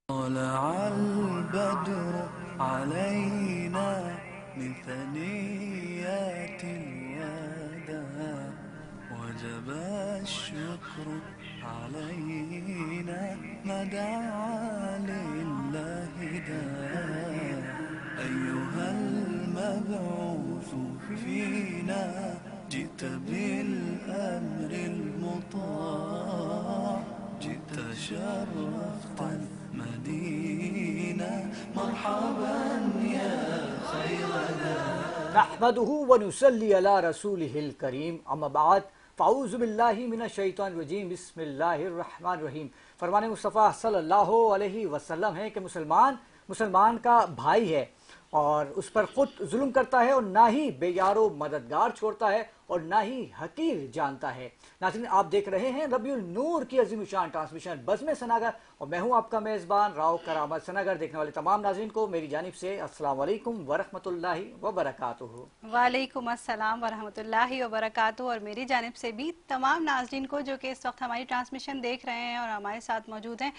طلع البدر علينا من ثنيات الوداع وجب الشكر علينا ما دعا لله داع أيها المبعوث فينا جئت بالأمر المطاع جئت شرفت المدينة مرحبا يا خير داع نحمده ونصلي على رسوله الکریم اما بعد فاعوذ باللہ من الشیطان الرجیم بسم اللہ الرحمن الرحیم۔ فرمان مصطفیٰ صلی اللہ علیہ وسلم ہے کہ مسلمان کا بھائی ہے اور اس پر خود ظلم کرتا ہے اور نہ ہی بے یار و مددگار چھوڑتا ہے اور نہ ہی حقیر جانتا ہے۔ ناظرین، آپ دیکھ رہے ہیں ربیع النور کی عظیم شان ٹرانسمیشن بزم سناگر اور میں ہوں آپ کا میزبان راؤ کرامت سناگر۔ دیکھنے والے تمام ناظرین کو میری جانب سے السلام علیکم ورحمۃ اللہ وبرکاتہ۔ وعلیکم السلام ورحمۃ اللہ وبرکاتہ، اور میری جانب سے بھی تمام ناظرین کو جو کہ اس وقت ہماری ٹرانسمیشن دیکھ رہے ہیں اور ہمارے ساتھ موجود ہیں،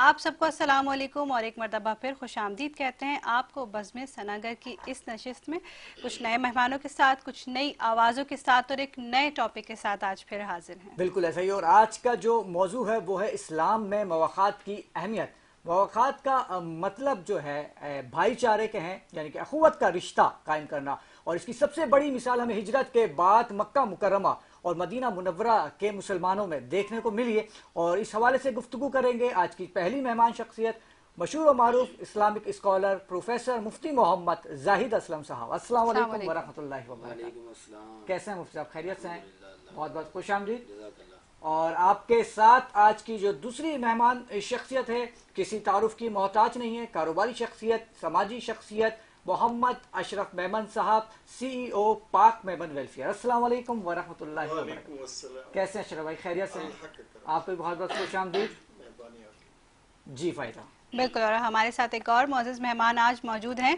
آپ سب کو السلام علیکم اور ایک مرتبہ پھر خوش آمدید کہتے ہیں آپ کو بزم سناگر کی اس نشست میں کچھ نئے مہمانوں کے ساتھ، کچھ نئی آوازوں کے ساتھ اور ایک نئے ٹاپک کے ساتھ آج پھر حاضر ہیں۔ بالکل ایسا ہی، اور آج کا جو موضوع ہے وہ ہے اسلام میں مواخات کی اہمیت۔ مواخات کا مطلب جو ہے بھائی چارے کے ہیں، یعنی کہ اخوت کا رشتہ قائم کرنا، اور اس کی سب سے بڑی مثال ہمیں ہجرت کے بعد مکہ مکرمہ اور مدینہ منورہ کے مسلمانوں میں دیکھنے کو ملی ہے، اور اس حوالے سے گفتگو کریں گے آج کی پہلی مہمان شخصیت مشہور و معروف اسلامک اسکالر پروفیسر مفتی محمد زاہد اسلم صاحب۔ السلام علیکم ورحمۃ اللہ وبرکاتہ۔ کیسے ہیں مفتی صاحب؟ خیریت سے ہیں؟ بہت بہت خوش آمدید۔ اور آپ کے ساتھ آج کی جو دوسری مہمان شخصیت ہے کسی تعارف کی محتاج نہیں ہے، کاروباری شخصیت، سماجی شخصیت، محمد اشرف میمن صاحب، سی ای او پاک میمن ویلفیئر۔ السلام علیکم ورحمۃ اللہ وبرکاتہ۔ کیسے ہیں اشرف بھائی؟ خیریت سے ہیں؟ آپ کو بہت بہت خوش آمدید۔ جی فائدہ بالکل، اور ہمارے ساتھ ایک اور معزز مہمان آج موجود ہیں،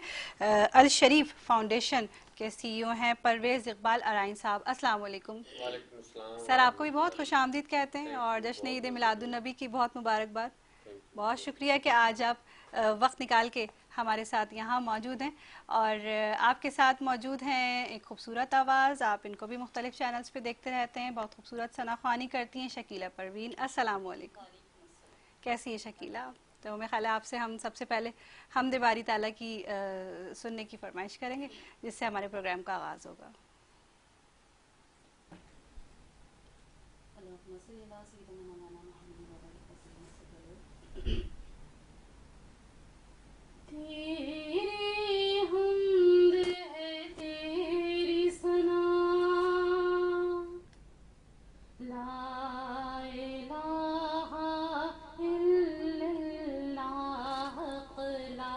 الشریف فاؤنڈیشن کے سی ای او ہیں پرویز اقبال ارائن صاحب۔ السلام علیکم۔ وعلیکم السلام سر، آپ کو بھی بہت خوش آمدید کہتے ہیں اور جشن عید میلاد النبی کی بہت مبارکباد۔ بہت شکریہ کہ آج آپ وقت نکال کے ہمارے ساتھ یہاں موجود ہیں، اور آپ کے ساتھ موجود ہیں ایک خوبصورت آواز، آپ ان کو بھی مختلف چینلز پہ دیکھتے رہتے ہیں، بہت خوبصورت ثناخوانی کرتی ہیں، شکیلہ پروین۔ السلام علیکم۔ کیسی ہے شکیلہ؟ تو میرے خیال ہے آپ سے ہم سب سے پہلے حمد باری تعالیٰ کی سننے کی فرمائش کریں گے، جس سے ہمارے پروگرام کا آغاز ہوگا۔ تیری حمد ہے تیری ثنا، لا الہ الا اللہ، لا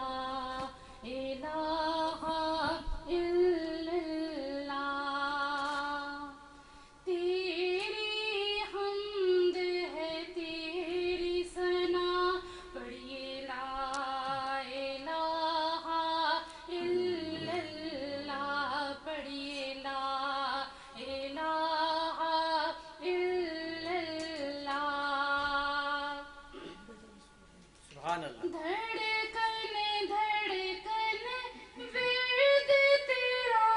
الہ الا اللہ۔ تیری حمد ہے تیری ثنا، پڑھیے لا الہ الا اللہ، پڑھیے لا الہ الا اللہ۔ سبحان اللہ۔ دھڑکن دھڑکن ورد تیرا،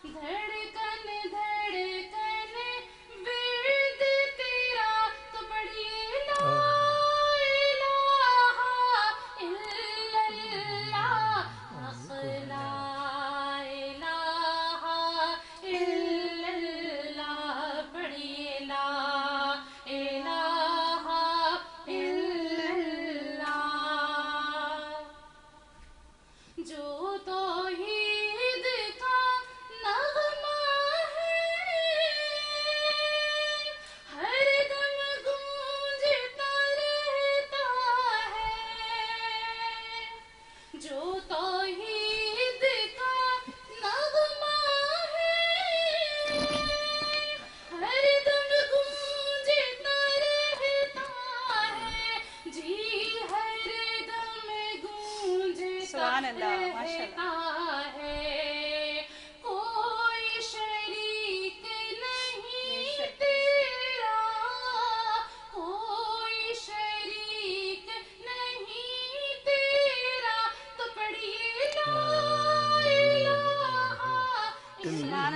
دھڑکن دھڑکن ورد تیرا، تو پڑھیے لا الہ الا اللہ، لا الہ الا اللہ، پڑھیے لا الہ الا اللہ۔ جو توحید کا نغمہ ہے، ہر دم گونجتا رہتا ہے۔ جو توحید کا نغمہ ہے، ہر دم گونجتا رہتا ہے، جی ہر دم گونجتا سبحان اللہ، ماشاء اللہ۔ رہتا ہے۔ کوئی شریک نہیں تیرا،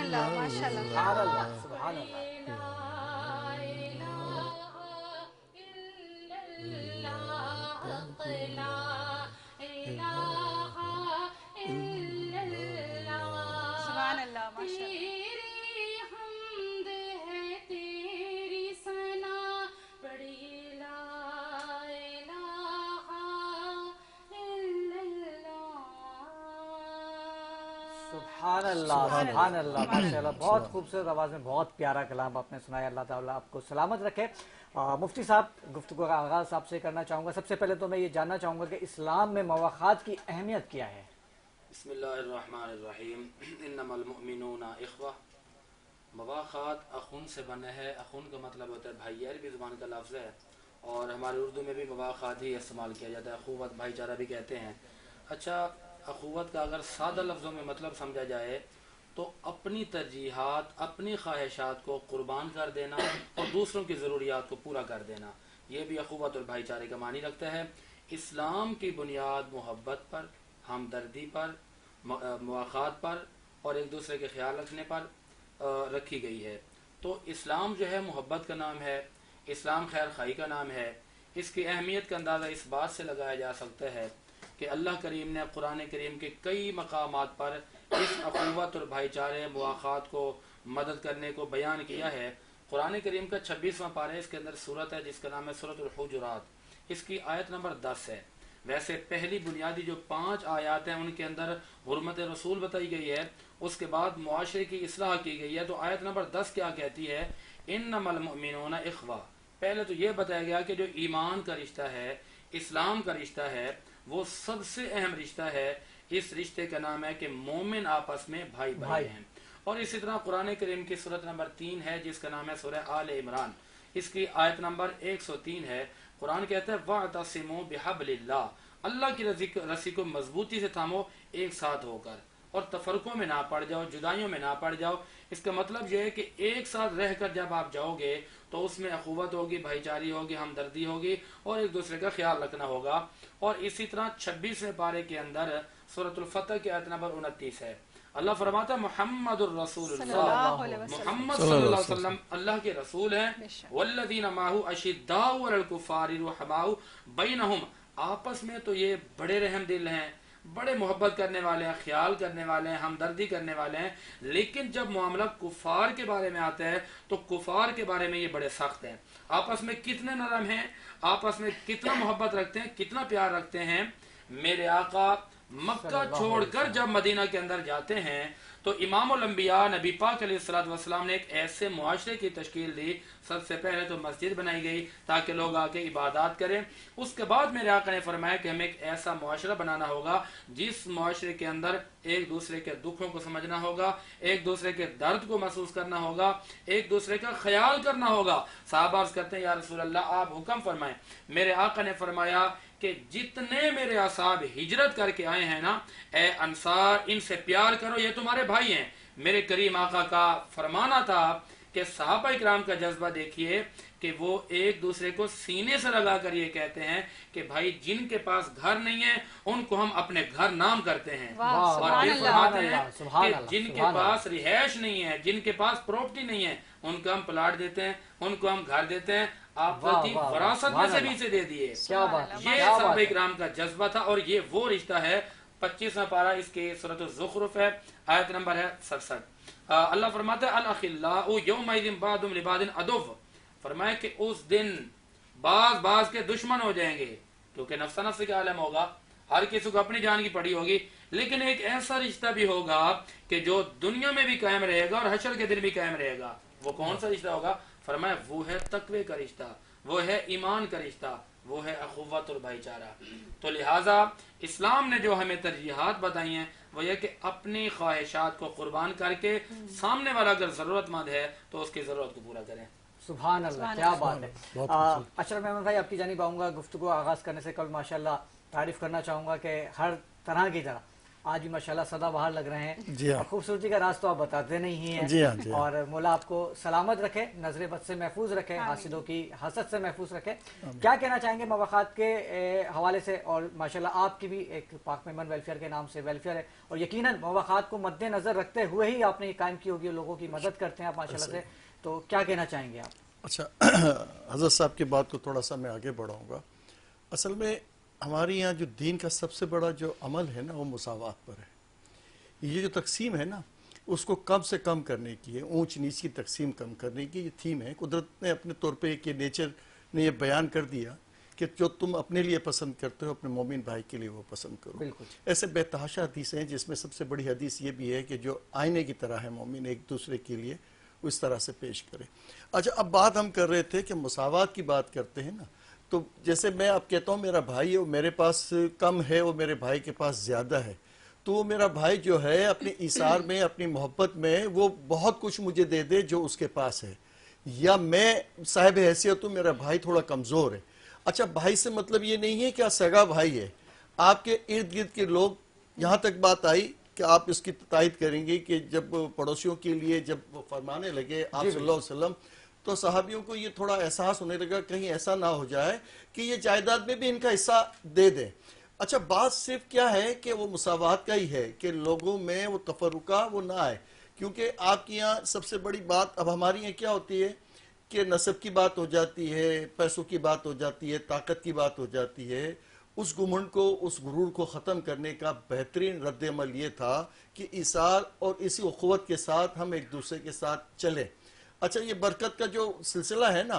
अल्लाह, माशाल्लाह। सुभान अल्लाह, सुभान अल्लाह। सुभान अल्लाह, माशाल्लाह। तेरी हमद है तेरी सना बड़ी ला इलाहा इल्लल्लाह। सुभान अल्लाह, सुभान अल्लाह, माशाल्लाह। बहुत खूबसूरत आवाज़ में बहुत प्यारा कलाम आपने सुनाया। अल्लाह ताला आपको सलामत रखे। मुफ्ती साहब, गुफ्तगू का आगाज़ आपसे करना चाहूँगा। सबसे पहले तो मैं ये जानना चाहूँगा कि इस्लाम में मवाख़ात की अहमियत क्या है? बिस्मिल्लाहिर्रहमानिर्रहीम। इन्नमल मुअमिनूना इख्वा। मवाख़ात अख़ुन से बने है। अख़ुन का मतलब होता है भाई, अरबी ज़ुबान का लफ्ज़ है और हमारे उर्दू में भी मवाख़ात ही इस्तेमाल किया जाता है। अख़ुवत, भाईचारा भी कहते हैं। अच्छा, अख़ुवत का अगर सादा लफ्ज़ों में मतलब समझा जाए तो अपनी तरजीहात, अपनी ख्वाहिशात को कुर्बान कर देना और दूसरों की ज़रूरियात को पूरा कर देना, ये भी अख़ुवत और भाईचारे का मानी रखता है। इस्लाम की बुनियाद मोहब्बत पर, हमदर्दी पर, मुआख़ात पर और एक दूसरे के ख्याल रखने पर रखी गई है। तो इस्लाम जो है मोहब्बत का नाम है, इस्लाम खैर खाई का नाम है। इसकी अहमियत का अंदाज़ा इस बात से लगाया जा सकता है कि अल्लाह करीम ने कुरान करीम के कई मकामात पर इस अख़ुवत और भाईचारे, मुआख़ात को मदद करने को बयान किया है। कुरान करीम का 26वां पारा, इसके अंदर सूरत है जिसका नाम है सूरतुल हुजुरात। इसकी आयत नंबर 10 है। वैसे पहली बुनियादी जो 5 आयत हैं उनके अंदर हुर्मत रसूल बताई गई है, उसके बाद मुआशरे की इस्लाह की गई है। तो आयत नंबर 10 क्या कहती है? इन्नमल मुअमिनूना इख्वा। पहले तो ये बताया गया कि जो ईमान का रिश्ता है, इस्लाम का रिश्ता है, वो सबसे अहम रिश्ता है। इस रिश्ते का नाम है कि मोमिन आपस में भाई भाई हैं। और इसी तरह कुरान करीम की सूरत नंबर 3 है जिसका नाम है सूरह आल इमरान। इसकी आयत नंबर 103 है। कुरान कहता है वअतसिमू बिहब्लिल्लाह, अल्लाह की रस्सी को मजबूती से थामो एक साथ होकर, और तफरकों में ना पड़ जाओ, जुदाइयों में ना पड़ जाओ। इसका मतलब यह है कि एक साथ रहकर जब आप जाओगे तो उसमें अखुवत होगी, भाईचारी होगी, हमदर्दी होगी और एक दूसरे का ख्याल रखना होगा। और इसी तरह 26वें पारे के अंदर सूरतुल फतह की आयत नंबर 29 है। अल्लाह फरमाता मुहम्मदुर रसूलुल्लाह, मोहम्मद सल्लल्लाहु अलैहि वसल्लम अल्लाह के रसूल हैं। वल्लज़ीना माहू अशिद्दाउ अलल कुफ़ारि रुहमाउ बैनहुम, आपस में तो ये बड़े रहम दिल हैं, बड़े मोहब्बत करने वाले हैं, ख्याल करने वाले हैं, हमदर्दी करने वाले हैं। लेकिन जब मामला कुफार के बारे में आता है तो कुफार के बारे में ये बड़े सख्त हैं। आपस में कितने नरम हैं, आपस में कितना मोहब्बत रखते हैं, कितना प्यार रखते हैं। मेरे आका मक्का छोड़कर जब मदीना के अंदर जाते हैं तो इमामुल अंबिया नबी पाक अलैहिस्सलातु वस्सलाम ने एक ऐसे मुआशरे की तश्कील दी। सबसे पहले तो मस्जिद बनाई गई ताकि लोग आके इबादत करें। उसके बाद मेरे आका ने फरमाया कि हमें एक ऐसा मुआशरा बनाना होगा जिस मुआशरे के अंदर एक दूसरे के दुखों को समझना होगा, एक दूसरे के दर्द को महसूस करना होगा, एक दूसरे का ख्याल करना होगा। साहबा अर्ज़ करते हैं या रसूल अल्लाह आप हुक्म फरमाएं। मेरे आका ने फरमाया कि जितने मेरे असाब हिजरत करके आए हैं ना, ए अंसार, इनसे प्यार करो, ये तुम्हारे भाई हैं। मेरे करीम आका का फरमाना था कि सहाबा इकराम का जज्बा देखिए कि वो एक दूसरे को सीने से लगा कर ये कहते हैं कि भाई जिनके पास घर नहीं है उनको हम अपने घर नाम करते हैं। और फिर फरमाते हैं कि जिनके पास रिहायश नहीं है, जिनके पास प्रॉपर्टी नहीं है, उनको हम प्लाट देते हैं, उनको हम घर देते हैं। आप वरासत में से भी से दे दिए। ये सहाबा इकराम का जज्बा था और ये वो रिश्ता है। 25वां पारा इसके सूरत ज़ुखरुफ है, आयत नंबर है 67। अल्लाह फरमाता है अल अखिल्लाउ यौमइज़िन बादुम लिबादिन अदुव, फरमाया कि उस दिन बाज बाज के दुश्मन हो जाएंगे, क्योंकि नफ्सा नफ्स का आलम होगा, हर किसी को अपनी जान की पड़ी होगी। लेकिन एक ऐसा रिश्ता भी होगा कि जो दुनिया में भी कायम रहेगा और हशर के दिन भी कायम रहेगा। वो कौन सा रिश्ता होगा? फरमाया वो है तकवे का रिश्ता, वो है ईमान का रिश्ता, वो है अखुवत और भाईचारा। तो लिहाजा इस्लाम ने जो हमें तरजीहात बताई हैं वो ये कि अपनी ख्वाहिशात को कुर्बान करके सामने वाला अगर जरूरतमंद है तो उसकी जरूरत को पूरा करें। सुभान अल्लाह, क्या बात है। अशरफ मेमन भाई, आपकी जानिब आऊँगा। गुफ्तगू आगाज़ करने से कल माशाल्लाह तारीफ़ करना चाहूँगा कि हर तरह की तरह आज भी माशाल्लाह सदा बहार लग रहे हैं। जी हाँ। और खूबसूरती का राज तो आप बताते नहीं हैं। जी हाँ, जी हाँ। और मौला आपको सलामत रखे, नजर बद से महफूज रखे, हासिदों की हसद से महफूज रखे। क्या कहना चाहेंगे मवाखात के हवाले से? और माशाल्लाह आपकी भी एक पाक मेमन वेलफेयर के नाम से वेलफेयर है, और यकीनन मवाखात को मद्देनजर रखते हुए ही आपने ये कायम की होगी, लोगों की मदद करते हैं आप माशाल्लाह से। तो क्या कहना चाहेंगे आप? अच्छा, हज़रत साहब की बात को थोड़ा सा मैं आगे बढ़ाऊँगा। असल में हमारे यहाँ जो दीन का सबसे बड़ा जो अमल है ना, वो मुसावात पर है। ये जो तकसीम है ना, उसको कम से कम करने की है, ऊंच नीच की तकसीम कम करने की ये थीम है। कुदरत ने अपने तौर पे कि नेचर ने ये बयान कर दिया कि जो तुम अपने लिए पसंद करते हो अपने मोमिन भाई के लिए वो पसंद करो। बिल्कुल। ऐसे बेतहाशा हदीस हैं, जिसमें सबसे बड़ी हदीस ये भी है कि जो आईने की तरह है मोमिन, एक दूसरे के लिए उस तरह से पेश करे। अच्छा, अब बात हम कर रहे थे कि मुसावात की बात करते हैं ना, तो जैसे मैं अब कहता हूँ मेरा भाई है, वो मेरे पास कम है, वो मेरे भाई के पास ज़्यादा है, तो वो मेरा भाई जो है अपने इसार में, अपनी मोहब्बत में वो बहुत कुछ मुझे दे दे जो उसके पास है, या मैं साहिब हैसियत हूँ, मेरा भाई थोड़ा कमज़ोर है। अच्छा, भाई से मतलब ये नहीं है कि सगा भाई है, आपके इर्द गिर्द के लोग, यहाँ तक बात आई कि आप इसकी तायद करेंगे कि जब पड़ोसियों के लिए जब वो फरमाने लगे आप सल्लल्लाहु अलैहि वसल्लम, तो सहाबियों को ये थोड़ा एहसास होने लगा कहीं ऐसा ना हो जाए कि ये जायदाद में भी इनका हिस्सा दे दें। अच्छा, बात सिर्फ क्या है कि वो मुसावात का ही है कि लोगों में वो तफरुका वो ना आए, क्योंकि आपके यहाँ सबसे बड़ी बात अब हमारी यहाँ क्या होती है कि नसब की बात हो जाती है, पैसों की बात हो जाती है, ताकत की बात हो जाती है। उस गुमंड को, उस गुरूर को ख़त्म करने का बेहतरीन रद्द-ए-अमल ये था कि इसार और इसी उख़्वत के साथ हम एक दूसरे के साथ चलें। अच्छा, ये बरकत का जो सिलसिला है ना,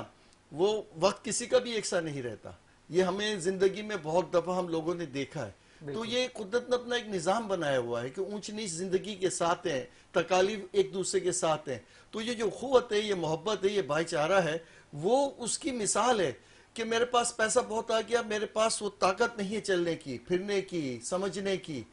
वो वक्त किसी का भी एक सा नहीं रहता, ये हमें ज़िंदगी में बहुत दफ़ा हम लोगों ने देखा है। तो ये कुदरत ने अपना एक निज़ाम बनाया हुआ है कि ऊंच नीच ज़िंदगी के साथ हैं, तकालीफ एक दूसरे के साथ हैं। तो ये जो ख़ुव्वत है, ये मोहब्बत है, ये भाईचारा है, वो उसकी मिसाल है कि मेरे पास पैसा बहुत आ गया, मेरे पास वो ताकत नहीं है चलने की, फिरने की, समझने की,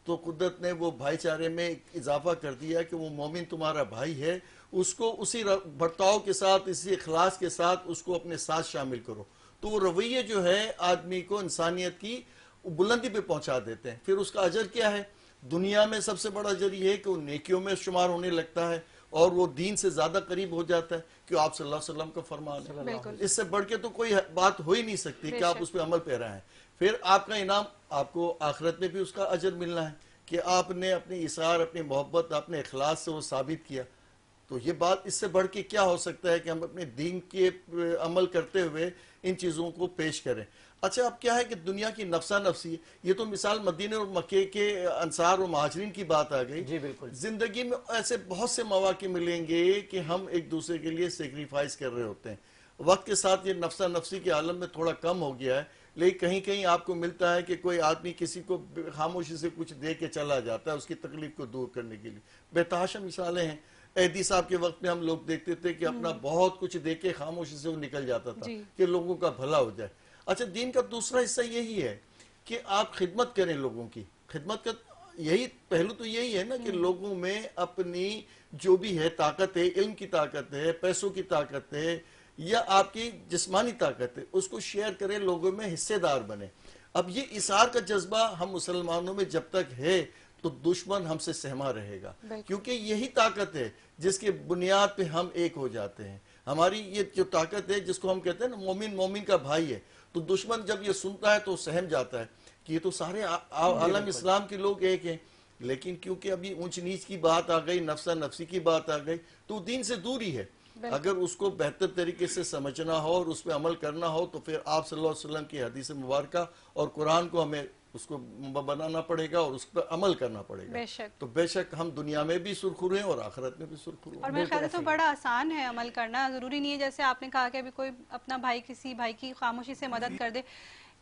तो कुदरत ने वो भाईचारे में इजाफा कर दिया कि वो मोमिन तुम्हारा भाई है, उसको उसी बर्ताव के साथ, इसी इखलास के साथ उसको अपने साथ शामिल करो। तो वो रवैये जो है आदमी को इंसानियत की बुलंदी पे पहुंचा देते हैं। फिर उसका अजर क्या है? दुनिया में सबसे बड़ा अजर ये है कि वो नेकियों में शुमार होने लगता है और वो दीन से ज़्यादा करीब हो जाता है कि आप सल्लल्लाहु अलैहि वसल्लम का फरमान है। इससे बढ़ के तो कोई बात हो ही नहीं सकती कि आप उस पर अमल पैरा हैं। फिर आपका इनाम, आपको आखिरत में भी उसका अजर मिलना है कि आपने अपनी इसार, अपनी मोहब्बत, अपने इखलास से वो साबित किया। तो ये बात, इससे बढ़ के क्या हो सकता है कि हम अपने दीन के अमल करते हुए इन चीज़ों को पेश करें। अच्छा, अब क्या है कि दुनिया की नफसा नफसी, ये तो मिसाल मदीने और मक्के के अंसार और महाजरीन की बात आ गई। जी बिल्कुल। जिंदगी में ऐसे बहुत से मौके मिलेंगे कि हम एक दूसरे के लिए सेक्रीफाइस कर रहे होते हैं। वक्त के साथ ये नफसा नफसी के आलम में थोड़ा कम हो गया है, लेकिन कहीं कहीं आपको मिलता है कि कोई आदमी किसी को खामोशी से कुछ दे के चला जाता है उसकी तकलीफ को दूर करने के लिए। बेतहाशा मिसालें हैं। एहदी साहब के वक्त में हम लोग देखते थे कि अपना बहुत कुछ दे के खामोशी से वो निकल जाता था कि लोगों का भला हो जाए। अच्छा, दीन का दूसरा हिस्सा यही है कि आप खिदमत करें लोगों की। खिदमत का यही पहलू तो यही है ना कि लोगों में अपनी जो भी है ताकत है, इल्म की ताकत है, पैसों की ताकत है या आपकी जिस्मानी ताकत है, उसको शेयर करें, लोगों में हिस्सेदार बने। अब ये इसार का जज्बा हम मुसलमानों में जब तक है तो दुश्मन हमसे सहमा रहेगा, क्योंकि यही ताकत है जिसके बुनियाद पे हम एक हो जाते हैं। हमारी ये जो ताकत है जिसको हम कहते हैं ना मोमिन मोमिन का भाई है, तो दुश्मन जब ये सुनता है तो सहम जाता है कि ये तो सारे आलम इस्लाम के लोग एक हैं। लेकिन क्योंकि अभी ऊंच नीच की बात आ गई, नफसा नफसी की बात आ गई, तो दीन से दूरी है। अगर उसको बेहतर तरीके से समझना हो और उस पर अमल करना हो तो फिर आप सल्लल्लाहु अलैहि वसल्लम की हदीस मुबारका और कुरान को हमें उसको बनाना पड़ेगा और उस पर अमल करना पड़ेगा। तो बेशक हम दुनिया में भी सुरखुर हैं और आखिरत में भी सुरखुर हैं। और मेरे ख्याल से तो बड़ा आसान है अमल करना, जरूरी नहीं है जैसे आपने कहा कि अभी कोई अपना भाई किसी भाई की खामोशी से मदद कर दे।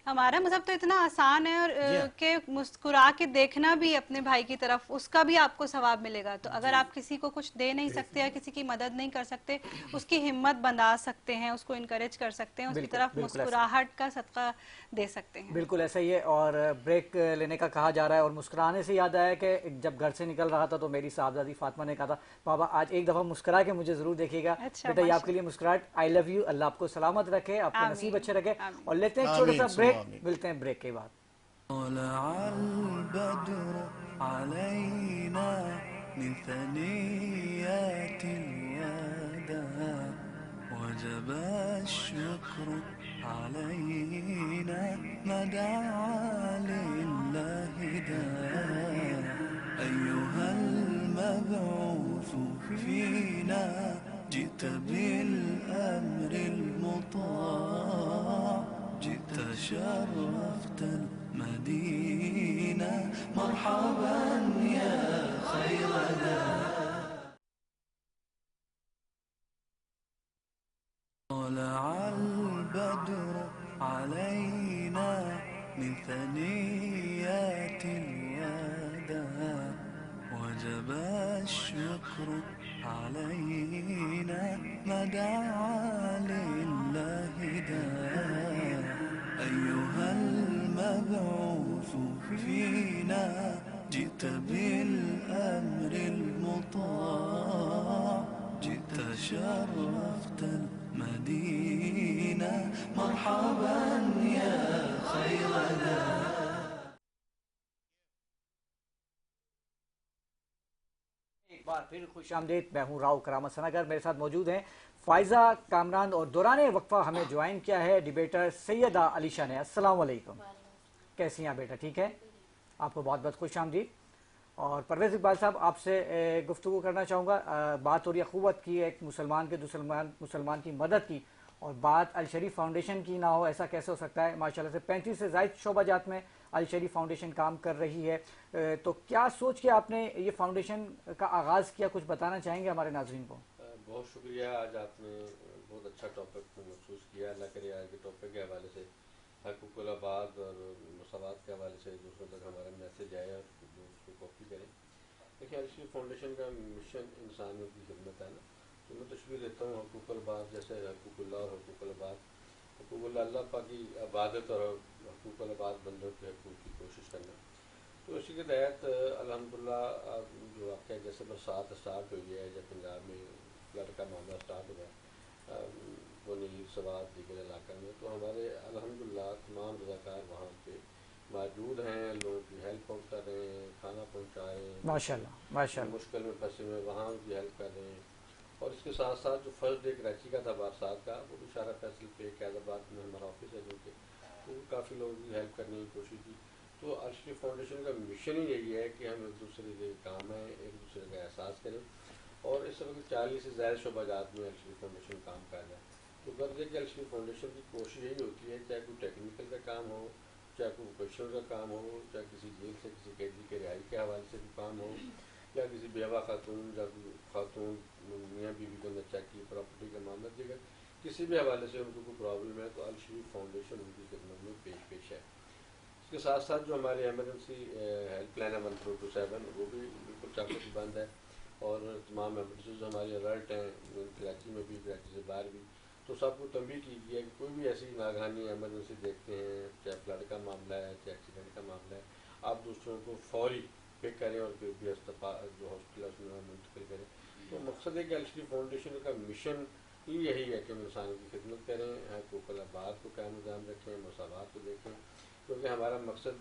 हमारा मजहब तो इतना आसान है और के मुस्कुरा के देखना भी अपने भाई की तरफ, उसका भी आपको सवाब मिलेगा। तो अगर आप किसी को कुछ दे नहीं सकते या किसी की मदद नहीं कर सकते, उसकी हिम्मत बंधा सकते हैं, उसको इनकरेज कर सकते हैं, उसकी तरफ मुस्कुराहट का सदका दे सकते हैं। बिल्कुल ऐसा ही है। और ब्रेक लेने का कहा जा रहा है और मुस्कुराने से याद आया कि जब घर से निकल रहा था तो मेरी साहबजादी फातिमा ने कहा था, बाबा आज एक दफ़ा मुस्कुरा के मुझे ज़रूर देखिएगा। बेटा ये आपके लिए मुस्कुराहट, आई लव यू, अल्लाह आपको सलामत रखे, आपके नसीब अच्छे रखे। और लेते हैं एक छोटा सा ब्रेक, मिलते हैं ब्रेक के बाद। طلع البدر علينا من ثنيات الوداع وجب الشكر علينا ما دعا لله داع أيها المبعوث فينا جئت بالأمر المطاع جئت شرفت المدينة مرحبا يا خير داع طلع البدر علينا من ثنيات الوداع وجب الشكر علينا ما دعا لله داع أيها المبعوث فينا جئت بالأمر المطاع جئت شرفت المدينة مرحبا يا خير داع एक बार फिर खुश आमदीद। मैं हूँ राव करामत सनागर, मेरे साथ मौजूद हैं फायजा कामरान और दौरान वक्फा हमें ज्वाइन किया है डिबेटर सैयदा अलीशा ने। अस्सलाम वालेकुम, कैसी हैं आप बेटा? ठीक है, आपको बहुत बहुत खुश आमदीद। और परवेज़ इकबाल साहब, आपसे गुफ्तगू करना चाहूँगा। बात हो रही है अख़ुवत की, एक मुसलमान के मुसलमान की मदद की, और बात अल शरीफ फाउंडेशन की ना हो, ऐसा कैसे हो सकता है? माशाल्लाह से 35 से ज़ायद शोबाजात में अल शरीफ फाउंडेशन काम कर रही है। तो क्या सोच के आपने ये फाउंडेशन का आगाज़ किया, कुछ बताना चाहेंगे हमारे नाज़रीन को? बहुत शुक्रिया, आज आपने बहुत अच्छा टॉपिक महसूस किया। अल्लाह करे आज के टॉपिक के हवाले से हक़ूक़ुल आबाद और मसावात के हवाले से दूसरों तक हमारा मैसेज आए और उसको कॉपी करें। देखिए, अल शरीफ फाउंडेशन का मिशन इंसानियत की खिदमत है ना, तो मैं तशबीह देता हूँ हक़ूक़ुल आबाद जैसे हक़ूक़ुल्लाह और हक़ूक़ुल आबाद। हक़ूक़ुल्लाह अल्लाह पाक की इबादत और हक़ूक़ुल आबाद बंदों के हक़ूक़ की कोशिश करना। तो इसी के तहत अल्हम्दुलिल्लाह जो वाक़या जैसे बरसात स्टार्ट हुई है, जब पंजाब में फ्लड का मामला स्टार्ट हुआ नीर सवात दीगर इलाका में, तो हमारे अल्हम्दुलिल्लाह तमाम रज़ाकार वहाँ पे मौजूद हैं, लोगों की हेल्प कर रहे हैं, खाना पहुँचा रहे हैं, माशाल्लाह माशाल्लाह, मुश्किल में फंसे हुए वहाँ उनकी हेल्प कर रहे हैं। और इसके साथ साथ जो फर्स्ट डे कराची का था बरसात का, वो भी सारा फैसल पे कैदाबाद में हमारा ऑफिस है जो कि तो काफ़ी लोगों की हेल्प करने की कोशिश की। तो अल शरीफ फाउंडेशन का मिशन ही यही है कि हम एक दूसरे के काम आएँ, एक दूसरे का एहसास करें। और इस वक्त 40 से ज़्यादा शोबाजात में अल शरीफ फाउंडेशन काम कर रहा है। तो गर्ज है कि अल शरीफ फाउंडेशन की कोशिश यही होती है, चाहे कोई टेक्निकल का काम हो, चाहे कोई वोकेशनल का काम हो, चाहे किसी जेल से किसी कैदी के रिहाई के हवाले से भी काम हो, या किसी बेवा खातून या खातून मियाँ बीवी को नचा की प्रॉपर्टी का मामला, देगा किसी भी हवाले से उनको कोई प्रॉब्लम है तो अल शरीफ फाउंडेशन उनकी खिदमत में पेश है। इसके साथ साथ जो हमारे एमरजेंसी हेल्पलाइन है 1427 वो भी बिल्कुल चाकू बंद है, और तमाम एमरजेंसी जो हमारी अलर्ट हैं कराची में भी, कराची से बाहर भी, तो सबको तंबीह की गई है कि कोई भी ऐसी नागहानी एमरजेंसी देखते हैं, चाहे फ्लड का मामला है, चाहे एक्सीडेंट का मामला है, आप दूसरों को फौरी पिक करें और फिर भी अस्पताल जो हॉस्पिटल है उसमें मुंतकिल करें। तो मकसद है कि अल शरीफ फाउंडेशन का मिशन ही यही है कि हम इंसान की खिदमत करें, हक़ूक़ुल आबाद को कायम निज़ाम रखें, मसावात को देखें, क्योंकि हमारा मकसद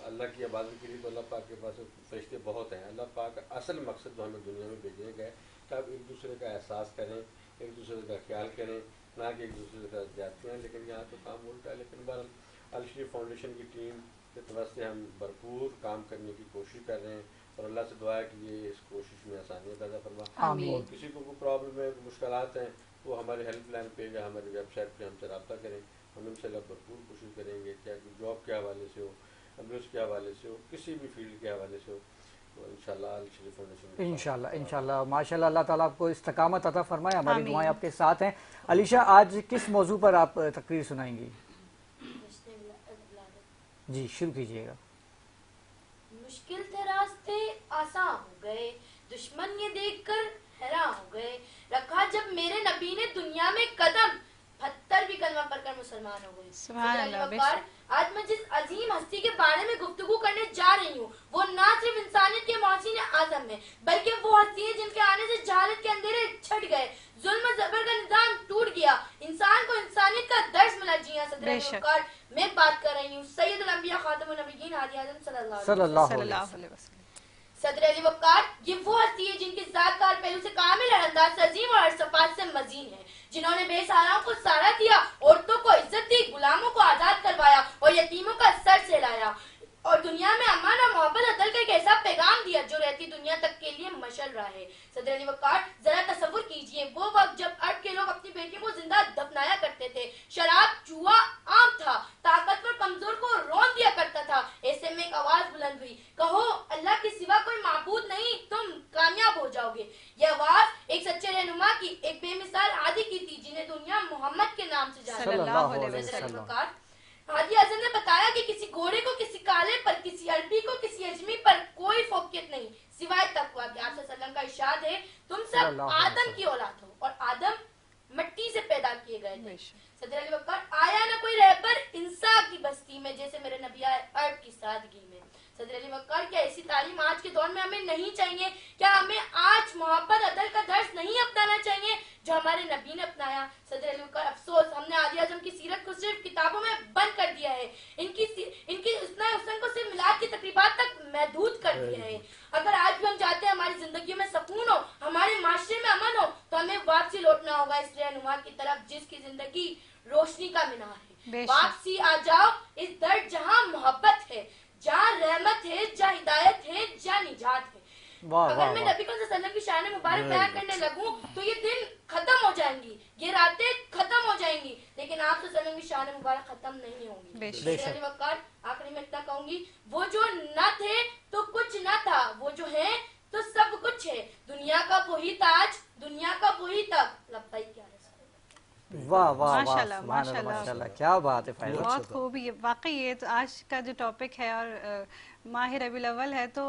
अल्लाह की इबादत के लिए तो अल्लाह पाक के पास फरिश्ते बहुत हैं। अल्लाह पाक का असल मकसद जो हमें दुनिया में भेजने का है कि आप एक दूसरे का एहसास करें, एक दूसरे का ख्याल करें, ना कि एक दूसरे के साथ जाते हैं। लेकिन यहाँ तो काम उल्टा है। लेकिन बहरहाल अल शरीफ फाउंडेशन की टीम के तरफ से हम भरपूर काम करने की कोशिश कर रहे हैं, और अल्लाह से दुआ है कि ये इस कोशिश में आसानियाँ पैदा फरमा। और किसी को कोई प्रॉब्लम है, मुश्किलात हैं, तो हमारे हेल्पलाइन पे या हमारी वेबसाइट पे हमसे रब्ता करें। हम इंशाल्लाह भरपूर कोशिश करेंगे, चाहे कोई जॉब के हवाले से हो, एम्बुलेंस के हवाले से हो, किसी भी फील्ड के हवाले से हो, तो इंशाल्लाह अल शरीफ फाउंडेशन इंशाल्लाह माशाल्लाह, अल्लाह ताला आपको इस्तकामत अता फरमाए। हमारी दुआएं आपके साथ हैं। अलीशा, आज किस मौजू पर आप तकरीर सुनाएंगी? जी शुरू कीजिएगा। मुश्किल थे रास्ते आसान हो गए, दुश्मन ये देखकर हैरान हो गए, रखा जब मेरे नबी ने दुनिया में कदम, पत्थर भी कलमा पढ़कर मुसलमान हो गए। सुभान अल्लाह। आज मैं जिस अजीम हस्ती के बारे में गुफ्तगू करने जा रही हूँ वो ना सिर्फ इंसानियत के मोहसिन आजम है, बल्कि वो हस्ती है जिनके आने से जहालत के अंधेरे छट गए, जुल्म जबर का निजाम टूट गया, इंसान को इंसानियत का दर्स मिला। जी हाँ सदर। मैं बात कर रही हूँ सैयदुल अंबिया सल्लल्लाहु सल्लल्लाहु अलैहि वसल्लम। सदर अली वक़ार ये वो हस्ती है जिनकी ज़ात-कार पहलू से कामिल है, अंदाज़ अजीम और सफात से मजीन है, जिन्होंने बेसहाराओं को सहारा दिया, औरतों को इज्जत दी, गुलामों को आजाद करवाया और यतीमों का सर सहलाया और दुनिया में अमान और मोहब्बत अदल का एक ऐसा पैगाम दिया जो रहती दुनिया तक के लिए मशल रहा है। सदर अली वक़ार, जरा तसव्वुर कीजिए वो वक्त जब अरब के लोग अपनी बेटियों को जिंदा दफनाया करते थे, शराब जुआ आम था, ताकतवर कमजोर को रौन दिया करता था। ऐसे में एक आवाज बुलंद हुई, कहो अल्लाह के सिवा कोई माबूद नहीं, तुम कामयाब हो जाओगे। यह आवाज एक सच्चे रहनुमा की, एक बेमिसाल हादी की थी जिन्हें दुनिया मोहम्मद के नाम से जानती है। सल्लल्लाहु अलैहि सदर अली वसल्लम। वक़ार, हादी हसन ने बताया कि किसी घोड़े को, किसी काले पर, किसी अरबी को, किसी अजमी पर कोई फोकियत नहीं सिवाय तकवा के। आप सल्लल्लाहु का इरशाद है, तुम सब सल्लल्लाहु अलैहि आदम की औलाद हो और आदम मिट्टी से पैदा किए गए थे। सदर अली वक़ार, आया ना कोई रहबर इंसा की बस्ती में जैसे मेरे नबी आए अरब की सादगी में। सदर अली वक़ार, क्या ऐसी तालीम आज के दौर में हमें नहीं चाहिए? क्या हमें आज मोहब्बत अदल का दर्स नहीं अपनाना चाहिए जो हमारे नबी ने अपनाया? सदर अली वक़ार, अफसोस हमने आदि आज़म की सीरत को सिर्फ किताबों में बंद कर दिया है, इनकी हुस्न को सिर्फ मिलाद की तकरीबात तक महदूद कर दिया है। अगर आज भी हम चाहते हैं हमारी जिंदगी में सुकून हो, हमारे माशरे में अमन हो, तो हमें वापसी लौटना होगा इस रहनुमा की तरफ जिसकी जिंदगी रोशनी का मीनार है। वापसी आ जाओ इस दर्द जहाँ मोहब्बत है, जहाँ रहमत है, जहाँ हिदायत है, जहाँ निजात है। अगर मैं नबी सल्लल्लाहु की शान मुबारक बयान करने लगूं तो ये दिन खत्म हो जाएंगी, ये रातें खत्म हो जाएंगी, लेकिन आप सल्लल्लाहु की शान मुबारक खत्म नहीं होंगी। वक़ार, आखिरी में इतना कहूंगी, वो जो न थे तो कुछ न था, वो जो है तो सब कुछ है, दुनिया का वही ताज, दुनिया का वही तख्त। लब्बैक या रसूल। वाह वाह वाह, माशाल्लाह, सुभान अल्लाह, माशाल्लाह। माशाल्लाह, क्या बात है फायदा। बहुत खूब। ये वाकई ये तो आज का जो टॉपिक है और माह रबीउल अव्वल है, तो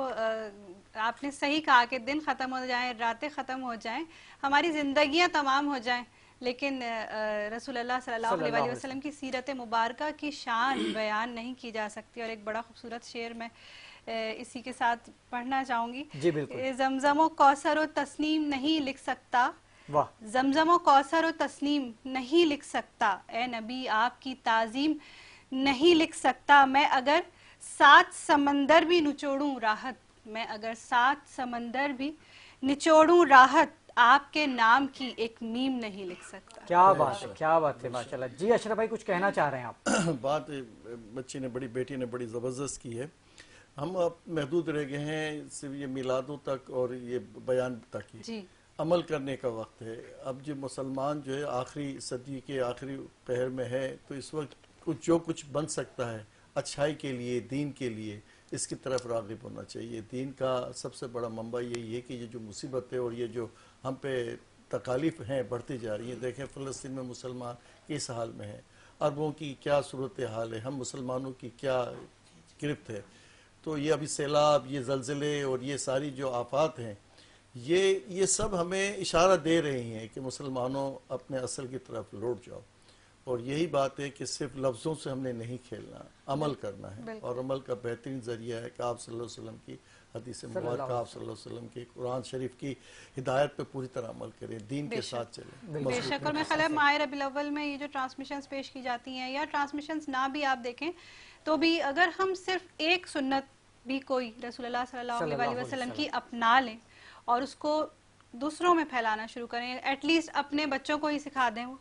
आपने सही कहा कि दिन ख़त्म हो जाएं, रातें ख़त्म हो जाएं, हमारी ज़िंदगियां तमाम हो जाएं, लेकिन रसूलुल्लाह सल्लल्लाहु अलैहि वसल्लम की सीरत मुबारका की शान बयान नहीं की जा सकती। और एक बड़ा खूबसूरत शेर मैं इसी के साथ पढ़ना चाहूँगी। जी बिल्कुल। ज़मज़म कौसर व तस्नीम नहीं लिख सकता, वाह, ज़मज़म कौसर व तस्नीम नहीं लिख सकता, ए नबी आपकी ताज़ीम नहीं लिख सकता। मैं अगर 7 समंदर भी निचोड़ूं राहत, मैं अगर 7 समंदर भी निचोड़ूं राहत, आपके नाम की एक मीम नहीं लिख सकता। क्या बात है, क्या बात है, माशाल्लाह। जी अशरफ भाई कुछ कहना चाह रहे हैं आप? बात बच्ची ने, बड़ी बेटी ने बड़ी ज़बरदस्त की है। हम अब महदूद रह गए हैं सिर्फ ये मिलादों तक और ये बयान तक ही। जी, अमल करने का वक्त है। अब जो मुसलमान जो है आखिरी सदी के आखिरी पहर में है, तो इस वक्त जो कुछ बन सकता है अच्छाई के लिए, दीन के लिए, इसकी तरफ राग़िब होना चाहिए। दीन का सबसे बड़ा मंबा यही है कि ये जो मुसीबतें और ये जो हम पे तकालीफ हैं बढ़ती जा रही हैं। देखें फ़लस्तीन में मुसलमान किस हाल में हैं, अरबों की क्या सूरत हाल है, हम मुसलमानों की क्या गिरफ्त है। तो ये अभी सैलाब, ये ज़लज़ले और ये सारी जो आफात हैं, ये सब हमें इशारा दे रही हैं कि मुसलमानों अपने असल की तरफ लौट जाओ। और यही बात है कि सिर्फ लफ्ज़ों से हमने नहीं खेलना, अमल करना है। और अमल का बेहतरीन ज़रिया है कि आप सल्लल्लाहु अलैहि वसल्लम की हदीस मुबारक, आप सल्लल्लाहु अलैहि वसल्लम की कुरान शरीफ की हिदायत पे पूरी तरह अमल करें, दीन के साथ चलें। बेशक। और मैं ख्याल है माह रबीउल अव्वल में ये जो ट्रांसमिशंस पेश की जाती हैं, या ट्रांसमिशंस ना भी आप देखें तो भी, अगर हम सिर्फ एक सुन्नत भी कोई रसूलुल्लाह सल्लल्लाहु अलैहि वसल्लम की अपना लें और उसको दूसरों में फैलाना शुरू करें, एटलीस्ट अपने बच्चों को ही सिखा दें वो,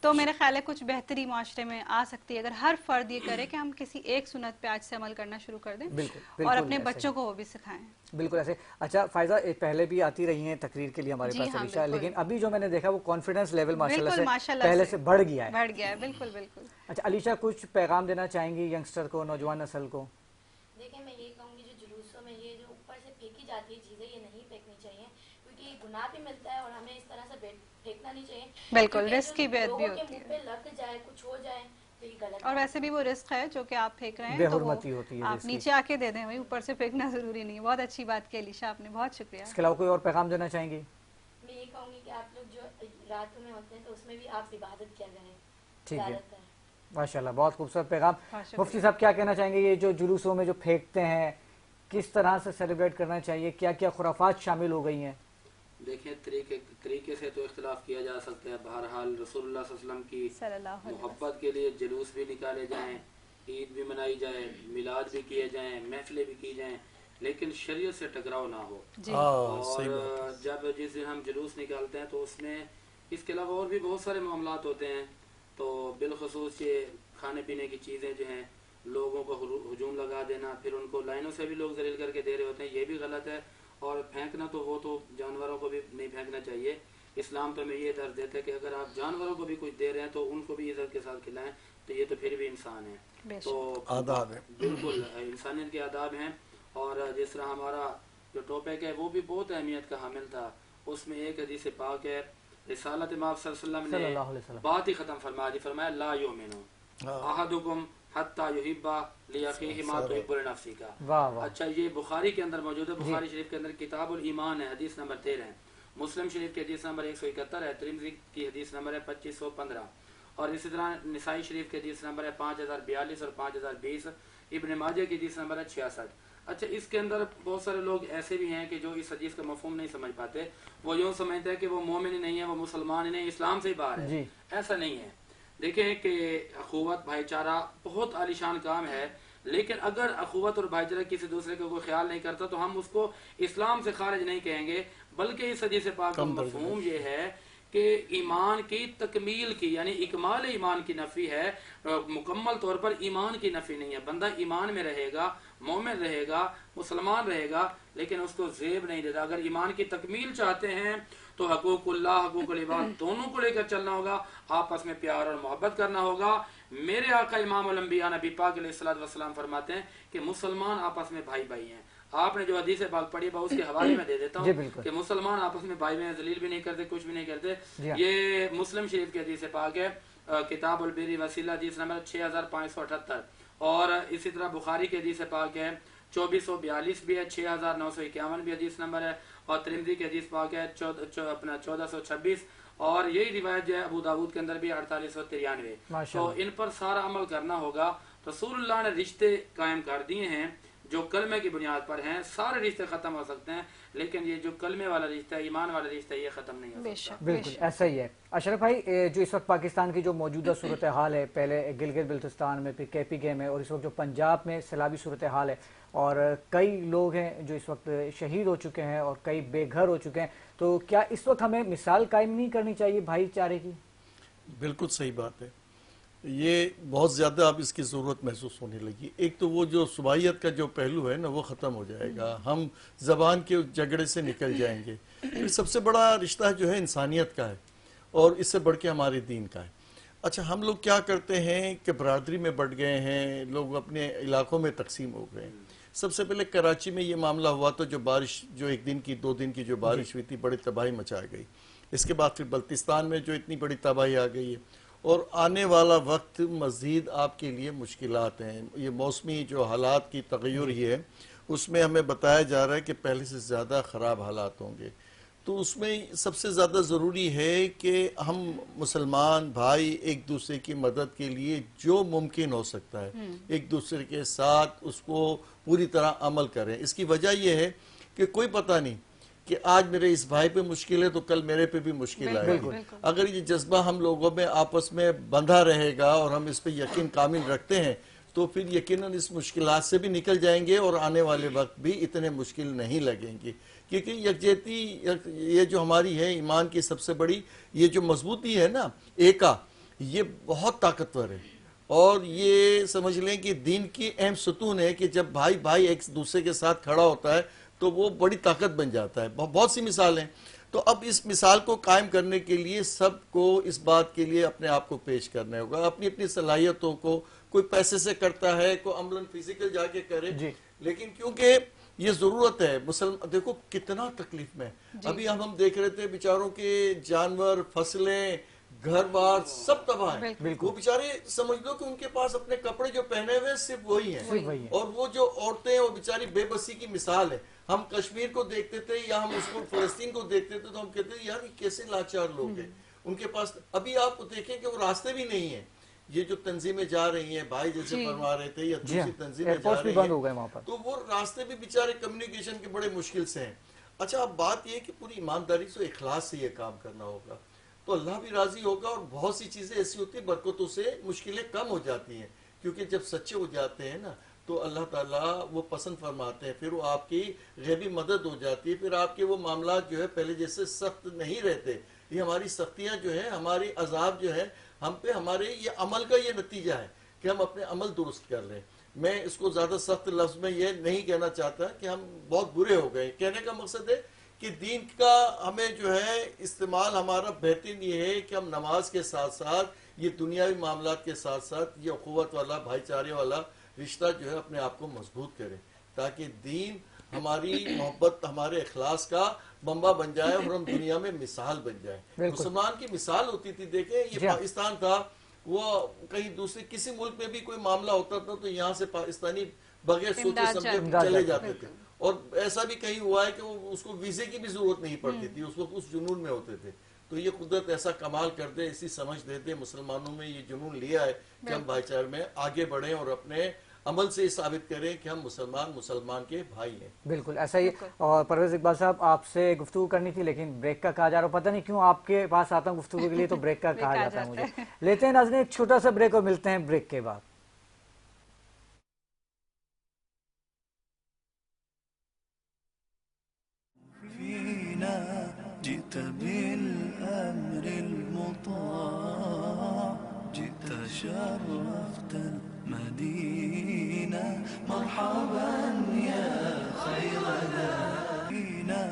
तो मेरे ख्याल है कुछ बेहतरी माशरे में आ सकती है। अगर हर फर्द ये करे कि हम किसी एक सुन्नत पे आज से अमल करना शुरू कर दें, बिल्कुल, और अपने बच्चों को वो भी सिखाएं। बिल्कुल ऐसे। अच्छा फायदा, पहले भी आती रही हैं तकरीर के लिए हमारे पास अलीशा, लेकिन अभी जो मैंने देखा वो कॉन्फिडेंस लेवल माशाल्लाह से पहले से बढ़ गया है। बिल्कुल बिल्कुल। अच्छा अलीशा, कुछ पैगाम देना चाहेंगी यंगस्टर को, नौजवान नस्ल को? देखिए, मैं ये कहूँगी जो जुलूसों में ये जो ऊपर से फेंकी जाती है चीज़ें, ये नहीं फेंकनी चाहिए, क्योंकि गुनाह भी मिलता है और हमें इस तरह से फेंकना नहीं चाहिए। बिल्कुल, रिस्क की बात भी होती है, पे लग जाए, कुछ हो जाए तो ये गलत। और वैसे भी वो रिस्क है जो कि आप फेंक रहे हैं, बेहुरमती होती है, आप नीचे आके दे दें, वही ऊपर से फेंकना जरूरी नहीं है। बहुत अच्छी बात की अलीशा आपने, बहुत शुक्रिया। इसके अलावा कोई और पैगाम देना चाहेंगी? मैं ये कहूँगी कि आप लोग जो रात में होते हैं तो उसमें भी आप इबादत किया करें। ठीक है, माशाल्लाह, बहुत खूबसूरत पैगाम। मुफ्ती साहब क्या कहना चाहेंगे? ये जो जुलूसों में जो फेंकते हैं, किस तरह से सेलिब्रेट करना चाहिए, क्या क्या खुराफात शामिल हो गई हैं? देखिए, तरीके से तो इख्तिलाफ किया जा सकता है। बहरहाल रसूलुल्लाह सल्लल्लाहु अलैहि वसल्लम की मोहब्बत के लिए जुलूस भी निकाले जाएं, عید بھی منائی جائے، میلاد بھی کیے جائیں، محفلیں بھی کی جائیں، لیکن شریعت سے ٹکراؤ نہ ہو۔ اور جب جس دن ہم جلوس نکالتے ہیں تو اس میں اس کے علاوہ اور بھی بہت سارے معاملات ہوتے ہیں، تو بالخصوص یہ کھانے پینے کی چیزیں جو ہیں لوگوں کو ہجوم لگا دینا، پھر ان کو لائنوں سے بھی لوگ ذلیل کر کے دے رہے ہوتے ہیں، یہ بھی غلط ہے۔ اور پھینکنا تو وہ تو جانوروں کو بھی نہیں پھینکنا چاہیے۔ اسلام تو ہمیں یہ درس دیتا ہے کہ اگر آپ جانوروں کو بھی کچھ دے رہے ہیں تو ان کو بھی عزت کے ساتھ کھلائیں، تو یہ تو پھر بھی انسان ہے، تو آداب ہے، بالکل انسانیت کے آداب ہیں۔ اور جس طرح ہمارا جو ٹاپک ہے وہ بھی بہت اہمیت کا حامل تھا، اس میں ایک حدیث پاک ہے، رسالت امام صلی اللہ علیہ وسلم نے بات ہی ختم فرما دی، فرمایا لا یؤمنو احدکم حتی یحب لاخیہ ما تحب لنفسک۔ اچھا یہ بخاری کے اندر موجود ہے، بخاری شریف کے اندر کتاب الایمان ہے، حدیث نمبر 13 ہے، مسلم شریف کی حدیث نمبر 171 ہے، ترمذی کی حدیث نمبر ہے 2515، اور اسی طرح نسائی شریف کی حدیث نمبر ہے 5042 اور 5020، ابن ماجہ کی حدیث نمبر ہے 66۔ اچھا اس کے اندر بہت سارے لوگ ایسے بھی ہیں کہ جو اس حدیث کا مفہوم نہیں سمجھ پاتے، وہ یوں سمجھتے ہیں کہ وہ مومن ہی نہیں ہے، وہ مسلمان ہی نہیں، اسلام سے ہی باہر ہے۔ ایسا نہیں ہے۔ دیکھیں کہ اخوت بھائی چارہ بہت عالیشان کام ہے، لیکن اگر اخوت اور بھائی چارہ کسی دوسرے کا کوئی خیال نہیں کرتا تو ہم اس کو اسلام سے خارج نہیں کہیں گے، بلکہ اس حدیث پاک کا مفہوم یہ ہے کہ ایمان کی تکمیل کی، یعنی اکمال ایمان کی نفی ہے، مکمل طور پر ایمان کی نفی نہیں ہے۔ بندہ ایمان میں رہے گا، مومن رہے گا، مسلمان رہے گا، لیکن اس کو زیب نہیں دیتا۔ اگر ایمان کی تکمیل چاہتے ہیں تو حقوق اللہ، حقوق العباد دونوں کو لے کر چلنا ہوگا، آپس میں پیار اور محبت کرنا ہوگا۔ میرے آقا امام الانبیاء نبی پاک علیہ الصلوۃ والسلام فرماتے ہیں کہ مسلمان آپس میں بھائی بھائی ہیں۔ آپ نے جو حدیث پاک پڑھی ہے اس کے حوالے میں دے دیتا ہوں کہ مسلمان آپس میں بھائی بھائی ہیں، ذلیل بھی نہیں کرتے، کچھ بھی نہیں کرتے۔ یہ مسلم شریف کی حدیث پاک ہے، کتاب البر والصلہ حدیث نمبر 6578، اور اسی طرح بخاری کی حدیث پاک ہے 2442 بھی ہے، 6951 بھی حدیث نمبر ہے، اور ترمذی کی حدیث پاک ہے 1426، اور یہی روایت جو ہے ابو داود کے اندر بھی 4893۔ تو ان پر سارا عمل کرنا ہوگا۔ رسول اللہ نے رشتے قائم کر دیے ہیں جو کلمے کی بنیاد پر ہیں، سارے رشتے ختم ہو سکتے ہیں، لیکن یہ جو کلمے والا رشتہ ہے، ایمان والا رشتہ ہے، یہ ختم نہیں ہو سکتا۔ بالکل ایسا ہی ہے۔ اشرف بھائی جو اس وقت پاکستان کی جو موجودہ صورتحال ہے، پہلے گلگت بلتستان میں، پھر KPK میں، اور اس وقت جو پنجاب میں سیلابی صورتحال ہے، اور کئی لوگ ہیں جو اس وقت شہید ہو چکے ہیں اور کئی بے گھر ہو چکے ہیں، تو کیا اس وقت ہمیں مثال قائم نہیں کرنی چاہیے بھائی چارے کی؟ بالکل صحیح بات ہے، یہ بہت زیادہ اب اس کی ضرورت محسوس ہونے لگی۔ ایک تو وہ جو صبائیت کا جو پہلو ہے نا وہ ختم ہو جائے گا، ہم زبان کے جھگڑے سے نکل جائیں گے۔ پھر سب سے بڑا رشتہ جو ہے انسانیت کا ہے، اور اس سے بڑھ کے ہمارے دین کا ہے۔ اچھا ہم لوگ کیا کرتے ہیں کہ برادری میں بٹ گئے ہیں، لوگ اپنے علاقوں میں تقسیم ہو گئے ہیں۔ سب سے پہلے کراچی میں یہ معاملہ ہوا تو جو بارش، جو ایک دن کی 2 دن کی جو بارش ہوئی تھی، بڑی تباہی مچا گئی۔ اس کے بعد پھر بلتستان میں جو اتنی بڑی تباہی آ گئی ہے، اور آنے والا وقت مزید آپ کے لیے مشکلات ہیں۔ یہ موسمی جو حالات کی تغیر ہی ہے، اس میں ہمیں بتایا جا رہا ہے کہ پہلے سے زیادہ خراب حالات ہوں گے۔ تو اس میں سب سے زیادہ ضروری ہے کہ ہم مسلمان بھائی ایک دوسرے کی مدد کے لیے جو ممکن ہو سکتا ہے ایک دوسرے کے ساتھ اس کو پوری طرح عمل کریں۔ اس کی وجہ یہ ہے کہ کوئی پتہ نہیں کہ آج میرے اس بھائی پہ مشکل ہے تو کل میرے پہ بھی مشکل آئے گی۔ اگر یہ جذبہ ہم لوگوں میں آپس میں بندھا رہے گا اور ہم اس پہ یقین کامل رکھتے ہیں تو پھر یقیناً اس مشکلات سے بھی نکل جائیں گے، اور آنے والے وقت بھی اتنے مشکل نہیں لگیں گے، کیونکہ یکجہتی یہ جو ہماری ہے ایمان کی سب سے بڑی یہ جو مضبوطی ہے نا، ایکا، یہ بہت طاقتور ہے۔ اور یہ سمجھ لیں کہ دین کی اہم ستون ہے کہ جب بھائی بھائی ایک دوسرے کے ساتھ کھڑا ہوتا ہے تو وہ بڑی طاقت بن جاتا ہے۔ بہت سی مثالیں۔ تو اب اس مثال کو قائم کرنے کے لیے سب کو اس بات کے لیے اپنے آپ کو پیش کرنا ہوگا، اپنی اپنی صلاحیتوں کو، کوئی پیسے سے کرتا ہے، کوئی عملاً فزیکل جا کے کرے، لیکن کیونکہ یہ ضرورت ہے۔ دیکھو کتنا تکلیف میں، ابھی ہم دیکھ رہے تھے بیچاروں کے جانور، فصلیں، گھر بار سب تباہ ہیں۔ وہ بیچارے سمجھ لو کہ ان کے پاس اپنے کپڑے جو پہنے ہوئے صرف وہی ہیں، اور وہ جو عورتیں وہ بیچاری بے بسی کی مثال ہے۔ ہم کشمیر کو دیکھتے تھے یا ہم اس کو فلسطین کو دیکھتے تھے تو ہم کہتے ہیں یار یہ کیسے لاچار لوگ ہیں، ان کے پاس ابھی آپ دیکھیں کہ وہ راستے بھی نہیں ہیں۔ یہ جو تنظیمیں جا رہی ہیں، بھائی جیسے فرما رہے تھے، یا دوسری تنظیمیں جا رہی ہیں، تو وہ راستے بھی بیچارے کمیونیکیشن کے بڑے مشکل سے ہیں۔ اچھا اب بات یہ کہ پوری ایمانداری سے، اخلاص سے یہ کام کرنا ہوگا تو اللہ بھی راضی ہوگا، اور بہت سی چیزیں ایسی ہوتی ہیں برکتوں سے مشکلیں کم ہو جاتی ہیں۔ کیونکہ جب سچے ہو جاتے ہیں نا تو اللہ تعالیٰ وہ پسند فرماتے ہیں، پھر وہ آپ کی غیبی مدد ہو جاتی ہے، پھر آپ کے وہ معاملات جو ہے پہلے جیسے سخت نہیں رہتے. یہ ہماری سختیاں جو ہیں، ہماری عذاب جو ہے ہم پہ، ہمارے یہ عمل کا یہ نتیجہ ہے کہ ہم اپنے عمل درست کر لیں. میں اس کو زیادہ سخت لفظ میں یہ نہیں کہنا چاہتا کہ ہم بہت برے ہو گئے. کہنے کا مقصد ہے کہ دین کا ہمیں جو ہے استعمال ہمارا بہترین یہ ہے کہ ہم نماز کے ساتھ ساتھ یہ دنیاوی معاملات کے ساتھ ساتھ یہ اخوت والا، بھائی چارے والا رشتہ جو ہے اپنے آپ کو مضبوط کرے، تاکہ دین ہماری محبت، ہمارے اخلاص کا بمبا بن جائے اور ہم دنیا میں مثال بن جائیں. مسلمان کی مثال ہوتی تھی. دیکھیں یہ پاکستان تھا، وہ کہیں دوسرے کسی ملک میں بھی کوئی معاملہ ہوتا تھا تو یہاں سے پاکستانی بغیر سوچے سمجھے چلے جاتے تھے. اور ایسا بھی کہیں ہوا ہے کہ وہ اس کو ویزے کی بھی ضرورت نہیں پڑتی تھی، اس وقت اس جنون میں ہوتے تھے. تو یہ قدرت ایسا کمال کر دے، ایسی سمجھ دے دے، مسلمانوں میں یہ جنون لیا ہے کہ ہم بھائی چارے میں آگے بڑھیں اور اپنے عمل سے یہ ثابت کریں کہ ہم مسلمان کے بھائی ہیں. بالکل ایسا ہی. اور پرویز اقبال صاحب، آپ سے گفتگو کرنی تھی لیکن بریک کا کہا جا رہا، پتہ نہیں کیوں آپ کے پاس آتا ہوں گفتگو کے لیے تو بریک کا کہا جاتا ہے مجھے. لیتے ہیں ناظرین ایک چھوٹا سا بریک اور ملتے ہیں بریک کے بعد. فينا جئت بالأمر المطاع، جئت شرفت المدينة، مرحبا يا خير داعينا.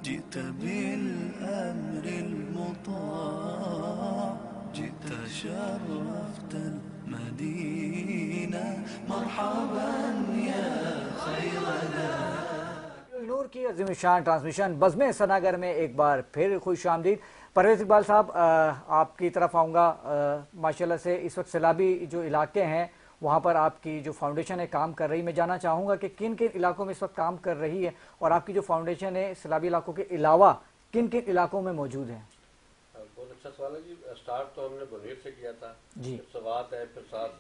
جئت بالأمر المطاع، جئت شرفت المدينة، مرحبا يا خير داعينا. نور کی عظیم شان ٹرانسمیشن بزم سناگر میں ایک بار پھر خوش آمدید. پرویز اقبال صاحب، آپ کی طرف آؤں گا. ماشاءاللہ سے اس وقت سیلابی جو علاقے ہیں وہاں پر آپ کی جو فاؤنڈیشن ہے کام کر رہی. میں جاننا چاہوں گا کہ کن کن علاقوں میں اس وقت کام کر رہی ہے اور آپ کی جو فاؤنڈیشن ہے سیلابی علاقوں کے علاوہ کن کن علاقوں میں موجود ہیں؟ بہت اچھا سوال ہے جی. اسٹارٹ تو ہم نے بنیر سے کیا تھا جی. سوات ہے، پھر ساتھ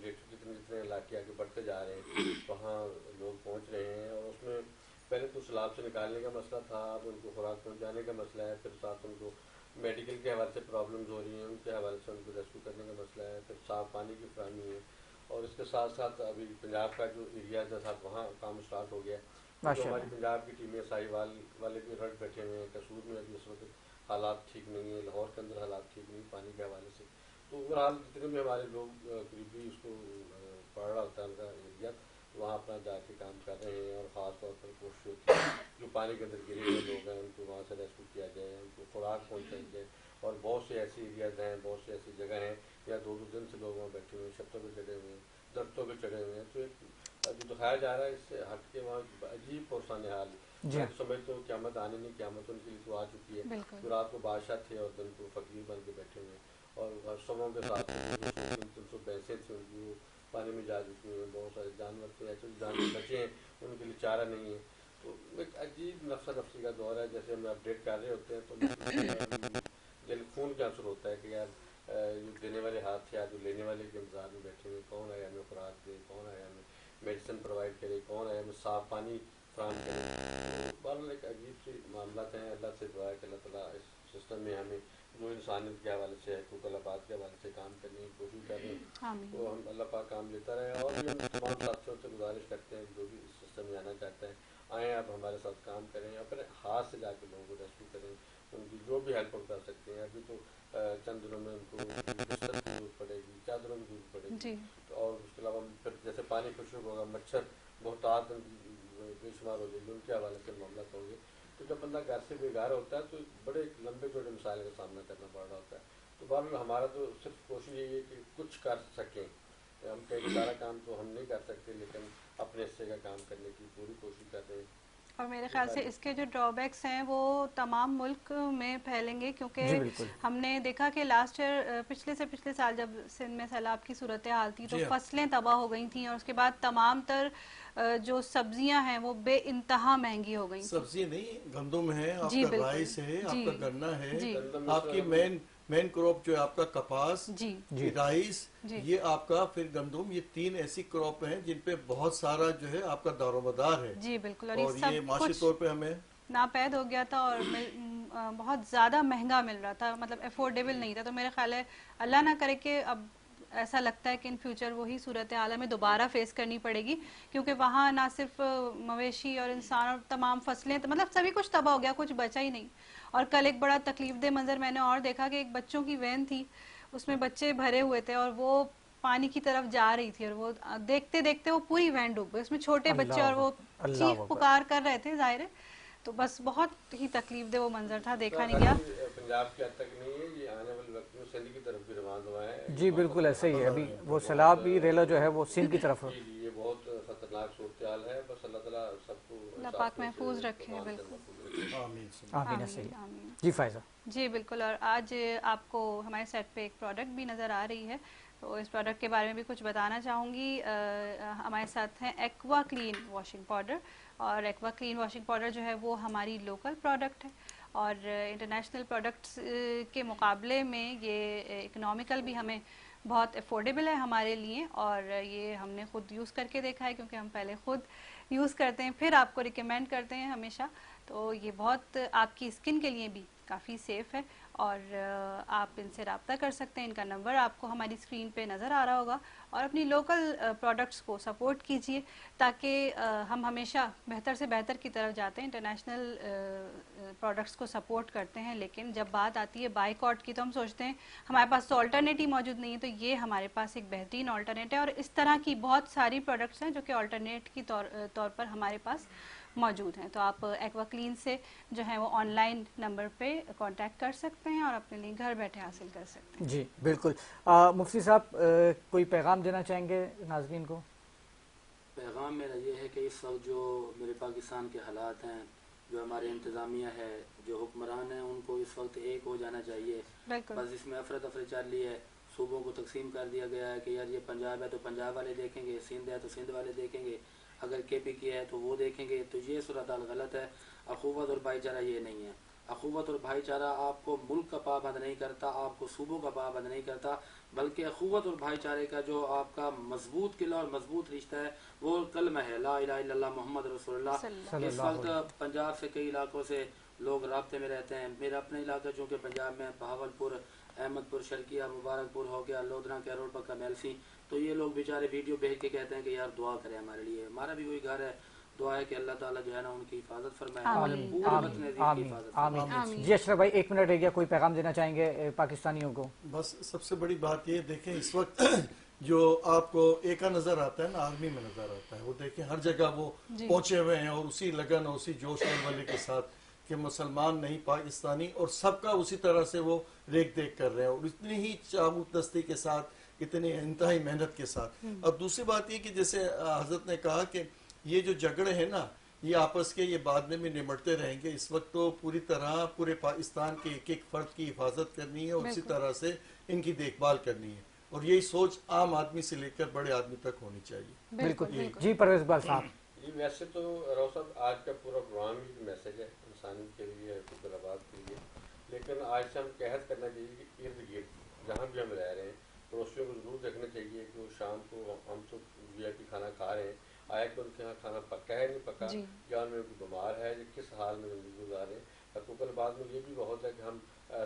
جتنے علاقے آگے بڑھتے جا رہے ہیں وہاں لوگ پہنچ رہے ہیں. اور اس میں پہلے تو سیلاب سے نکالنے کا مسئلہ تھا، اب ان کو خوراک پہنچانے کا مسئلہ ہے، پھر ساتھ ان کو میڈیکل کے حوالے سے پرابلمز ہو رہی ہیں، ان کے حوالے سے ان کو ریسکیو کرنے کا مسئلہ ہے، پھر صاف پانی کی فراہمی ہے. اور اس کے ساتھ ساتھ ابھی پنجاب کا جو ایریا ہے وہاں کام اسٹارٹ ہو گیا. جو ہماری پنجاب کی ٹیمیں سائی والے بھی رٹ بیٹھے ہوئے ہیں. کسور میں ابھی اس وقت حالات ٹھیک نہیں ہیں، لاہور کے اندر حالات ٹھیک نہیں پانی کے حوالے سے. تو اوورآل جتنے بھی ہمارے لوگ قریبی اس کو پڑھ رہا ہوتا ہے ان کا ایریا، وہاں اپنا جا کے کام کر رہے ہیں. اور خاص طور پر کوشش ہوتی ہے جو پانی کے اندر گرے ہوئے لوگ ہیں ان کو وہاں سے ریسکیو کیا جائے، ان کو خوراک پہنچائی جائے. اور بہت سے ایسی ایریاز ہیں، بہت سی ایسی جگہ ہیں یا دو دن سے لوگ وہاں بیٹھے ہوئے ہیں، چھتوں پہ چڑھے ہوئے ہیں، درختوں پہ چڑھے ہوئے ہیں. تو ایک جو دکھایا جا رہا ہے اس سے ہٹ کے وہاں عجیب پرسان حال. میں سمجھتا ہوں قیامت آنے نہیں، قیامت ان کے لیے تو آ چکی ہے. تو رات کو بادشاہ تھے اور دن کو فقیر بن کے بیٹھے ہوئے ہیں. اور سبوں کے ساتھ 300 بھینسیں تھیں ان کی وہ پانی میں جا چکی ہیں. بہت سارے جانور تھے ایسے جانور بچے ہیں ان کے لیے چارہ نہیں ہے. تو ایک عجیب نفسا نفسی کا دور ہے. جیسے ہم اپڈیٹ کر رہے ہوتے ہیں تو دل خون کا اثر ہوتا ہے کہ یار جو دینے والے ہاتھ تھے آج جو لینے والے کے انتظار میں بیٹھے ہوئے. کون آیا ہمیں خوراک دے، کون آیا ہمیں میڈیسن پرووائڈ کرے، کون آیا ہمیں صاف پانی فراہم کرے. بہرحال ایک عجیب سی معاملات ہیں. اللہ سے دعا ہے کہ اللہ تعالیٰ اس سسٹم میں ہمیں جو انسانیت کے حوالے سے حقوق العباد کے حوالے سے کام کرنے کی کوشش کر رہے ہیں تو ہم اللہ پاک کام لیتا رہے. اور بھی ہم تمام ساتھیوں سے گزارش کرتے ہیں جو بھی اس سسٹم میں آنا چاہتے ہیں آئیں، آپ ہمارے ساتھ کام کریں، اپنے ہاتھ سے جا کے لوگوں کو ریسکیو کریں، ان کی جو بھی ہیلپ کر سکتے ہیں. ابھی تو چند دنوں میں ان کو بستر کی ضرورت پڑے گی، چادروں کی ضرورت پڑے گی. اور اس کے علاوہ پھر جیسے پانی خشک ہوگا، مچھر بہتات بے شمار ہو جائے گی، ان کے حوالے سے معاملات ہوں گے. تو جب بندہ گھر سے بے گھر ہوتا ہے تو بڑے لمبے چوڑے مسائل کا سامنا کرنا پڑ رہا ہوتا ہے. تو بہرحال ہمارا تو صرف کوشش یہی ہے کہ کچھ کر سکیں. ہم کئی سارا کام تو ہم نہیں کر سکتے لیکن اپنے حصے کا کام کرنے کی پوری کوشش کر رہے ہیں. اور میرے خیال سے اس کے جو ڈرا بیکس ہیں وہ تمام ملک میں پھیلیں گے، کیونکہ ہم نے دیکھا کہ لاسٹ ایئر پچھلے سے پچھلے سال جب سندھ میں سیلاب کی صورتحال تھی تو فصلیں تباہ ہو گئی تھیں اور اس کے بعد تمام تر جو سبزیاں ہیں وہ بے انتہا مہنگی ہو گئی. سبزی نہیں، گندم ہے، آپ کا رائس ہے، آپ کا گنا ہے، آپ کی مین کراپ جو ہے آپ کا کپاس، رائس، یہ آپ کا پھر گندم، یہ تین ایسی کراپ ہیں جن پہ بہت سارا جو ہے آپ کا دار و مدار ہے. جی بالکل. اور یہ معاشی طور پہ ہمیں ناپید ہو گیا تھا اور بہت زیادہ مہنگا مل رہا تھا، مطلب افورڈیبل نہیں تھا. تو میرا خیال ہے اللہ نہ کرے کہ اب ایسا لگتا ہے کہ ان فیوچر وہی صورتحال ہمیں دوبارہ فیس کرنی پڑے گی، کیونکہ وہاں نہ صرف مویشی اور انسان اور تمام فصلیں، مطلب سبھی کچھ تباہ ہو گیا، کچھ بچا ہی نہیں. اور کل ایک بڑا تکلیف دہ منظر میں نے اور دیکھا کہ ایک بچوں کی وین تھی، اس میں بچے بھرے ہوئے تھے اور وہ پانی کی طرف جا رہی تھی، اور وہ دیکھتے دیکھتے وہ پوری وین ڈوب گئی، اس میں چھوٹے بچے اور وہ چیخ پکار کر رہے تھے ظاہر ہے. تو بس بہت ہی تکلیف دہ وہ منظر تھا، دیکھا نہیں گیا. پنجاب کے حد تک نہیں ہے، یہ آنے والے وقت میں سندھ کی طرف بھی روان ہوا ہے. جی بالکل ایسا ہی ہے، ابھی وہ سیلابی ریلا جو ہے وہ سندھ کی طرف ہے. جی یہ بہت خطرناک صورتحال ہے، بس اللہ تعالیٰ سب کو اللہ پاک محفوظ رکھے. بالکل آمین. صحیح. جی فائزہ. جی بالکل. اور آج آپ کو ہمارے سیٹ پہ ایک پروڈکٹ بھی نظر آ رہی ہے، تو اس پروڈکٹ کے بارے میں بھی کچھ بتانا چاہوں گی. ہمارے ساتھ ہیں ایکوا کلین واشنگ پاؤڈر، اور ایکوا کلین واشنگ پاؤڈر جو ہے وہ ہماری لوکل پروڈکٹ ہے، اور انٹرنیشنل پروڈکٹس کے مقابلے میں یہ اکنامیکل بھی ہمیں بہت افورڈیبل ہے ہمارے لیے. اور یہ ہم نے خود یوز کر کے دیکھا ہے، کیونکہ ہم پہلے خود یوز کرتے ہیں پھر آپ کو ریکمینڈ کرتے ہیں ہمیشہ. تو یہ بہت آپ کی اسکن کے لیے بھی کافی سیف ہے، اور آپ ان سے رابطہ کر سکتے ہیں. ان کا نمبر آپ کو ہماری اسکرین پہ نظر آ رہا ہوگا. اور اپنی لوکل پروڈکٹس کو سپورٹ کیجیے، تاکہ ہم ہمیشہ بہتر سے بہتر کی طرف جاتے ہیں. انٹرنیشنل پروڈکٹس کو سپورٹ کرتے ہیں، لیکن جب بات آتی ہے بائیکاٹ کی تو ہم سوچتے ہیں ہمارے پاس تو آلٹرنیٹیو موجود نہیں ہے. تو یہ ہمارے پاس ایک بہترین آلٹرنیٹ ہے، اور اس طرح کی بہت ساری پروڈکٹس ہیں جو کہ آلٹرنیٹ کی طور پر ہمارے پاس موجود ہیں. تو آپ ایکوا کلین سے جو ہے وہ آن لائن نمبر پہ کانٹیکٹ کر سکتے ہیں اور اپنے لیے گھر بیٹھے حاصل کر سکتے ہیں. جی بالکل. مفتی صاحب کوئی پیغام دینا چاہیں گے ناظرین کو؟ پیغام میرا یہ ہے کہ اس وقت جو میرے پاکستان کے حالات ہیں، جو ہماری انتظامیہ ہے، جو حکمران ہیں، ان کو اس وقت ایک ہو جانا چاہیے. بس اس میں افراتفری چل رہی ہے، صوبوں کو تقسیم کر دیا گیا ہے کہ یار یہ پنجاب ہے تو پنجاب والے دیکھیں گے، سندھ ہے تو سندھ والے دیکھیں گے، اگر کے پی کی ہے تو وہ دیکھیں گے. تو یہ صورتحال غلط ہے. اخوت اور بھائی چارہ یہ نہیں ہے. اخوت اور بھائی چارہ آپ کو ملک کا پابند نہیں کرتا، آپ کو صوبوں کا پابند نہیں کرتا، بلکہ اخوت اور بھائی چارے کا جو آپ کا مضبوط قلعہ اور مضبوط رشتہ ہے وہ کلمہ ہے لا الہ الا اللہ محمد رسول اللہ. اس وقت پنجاب سے کئی علاقوں سے لوگ رابطے میں رہتے ہیں. میرا اپنا علاقہ چونکہ پنجاب میں بہاول پور، احمد پور شرقیہ، مبارک پور ہو گیا، لودھنا کیرول پکا میلسی، تو یہ لوگ بیچارے ویڈیو بھیج کے کہتے ہیں کہ یار دعا کریں ہمارے لیے. ہمارا بھی وہی گھر ہے، دعا ہے کہ اللہ تعالیٰ جو ہے نا ان کی حفاظت فرمائے. آمین. جی اشرف بھائی ایک منٹ رہ گیا، کوئی پیغام دینا چاہیں گے پاکستانیوں کو؟ بس سب سے بڑی بات یہ دیکھیں، اس وقت جو آپ کو ایکا نظر آتا ہے نا، آرمی میں نظر آتا ہے. وہ دیکھیں ہر جگہ وہ پہنچے ہوئے ہیں، اور اسی لگن اور اسی جوش والے کے ساتھ کہ مسلمان نہیں پاکستانی، اور سب کا اسی طرح سے وہ ریکھ دیکھ کر رہے ہیں، اور اتنی ہی چاہت دستی کے ساتھ، اتنی انتہائی محنت کے ساتھ. اور دوسری بات یہ کہ جیسے حضرت نے کہا کہ یہ جو جھگڑے ہیں نا، یہ آپس کے یہ بعد میں بھی نمٹتے رہیں گے. اس وقت تو پوری طرح پورے پاکستان کے ایک ایک فرد کی حفاظت کرنی ہے، اور اسی طرح سے ان کی دیکھ بھال کرنی ہے. اور یہی سوچ عام آدمی سے لے کر بڑے آدمی تک ہونی چاہیے. بالکل. جی پرویز اقبال صاحب. جی ویسے تو راؤ صاحب آج کا پورا پروگرام ہی میسج ہے انسانی کے لیے، فکر آباد کے لیے. لیکن آج سے ہم قحط کرنا چاہیے کہ ارد گرد جہاں بھی ہم رہ رہے ہیں پڑوسیوں کو ضرور دیکھنا چاہیے کہ وہ شام کو ہم تو وی آئی پی کھانا کھا رہے ہیں، آیا کہ ان کے یہاں کھانا پکا ہے نہیں پکا، یا ان میں کوئی بیمار ہے، یا کس حال میں زندگی گزار رہے ہیں. حقوقاً بعد میں یہ بھی بہت ہے کہ ہم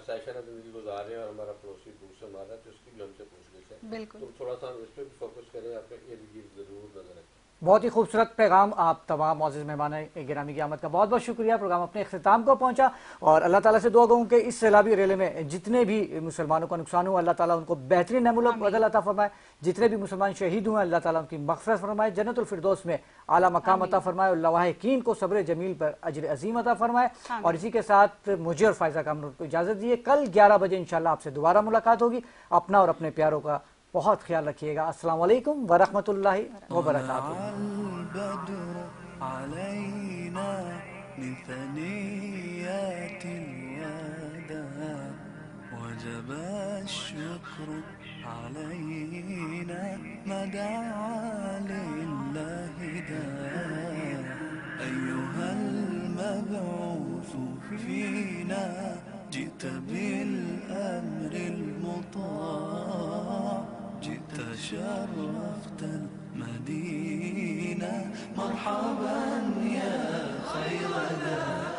سیشنہ زندگی گزار رہے ہیں اور ہمارا پڑوسی دور سے ہمارا، تو اس کی بھی ہم سے پوچھ لیتے ہیں. تو تھوڑا سا ہم اس پہ بھی فوکس کریں، اپنے ارد گرد ضرور نظر رکھیں. بہت ہی خوبصورت پیغام آپ تمام معزز مہمان گرامی کی آمد کا بہت بہت شکریہ. پروگرام اپنے اختتام کو پہنچا، اور اللہ تعالیٰ سے دعا کروں کہ اس سیلابی ریلے میں جتنے بھی مسلمانوں کا نقصان ہوا اللہ تعالیٰ ان کو بہترین نعم البدل عطا فرمائے. جتنے بھی مسلمان شہید ہوئے اللہ تعالیٰ ان کی مغفرت فرمائے، جنت الفردوس میں اعلیٰ مقام عطا فرمائے، اور لواحقین کو صبر جمیل پر اجر عظیم عطا فرمائے. اور اسی کے ساتھ مجھے اور فائزہ کامران کو اجازت دیے. کل 11 بجے انشاءاللہ آپ سے دوبارہ ملاقات ہوگی. اپنا اور اپنے پیاروں کا بہت خیال رکھیے گا. السلام علیکم ورحمۃ اللہ وبرکاتہ. البدر علينا من ثنيات الوداع وجب الشكر علينا ما دعا لله داع أيها المبعوث فينا جئت بالأمر المطاع جئت شرفت المدينة مرحبا يا خير ذا